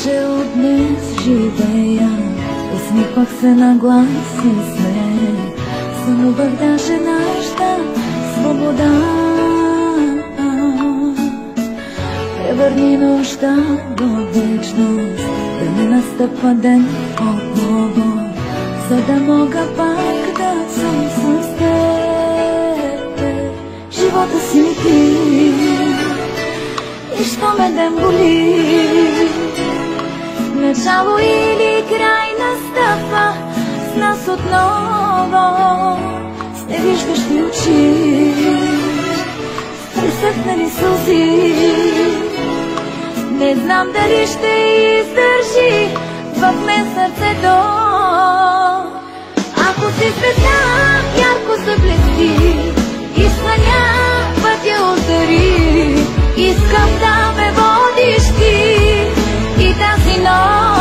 че от днес живея, усмихвах се на глас и смех, сънувах даже нашата свобода. Превърни нощта до вечност, да не настъпва ден отново, за да мога пак да съм с теб. Живота си ми ти, и що ме ден боли, начало или край настъпва с нас отново, с невиждащи очи, с пресъхнали сълзи. Не знам дали ще издържи в мен сърцето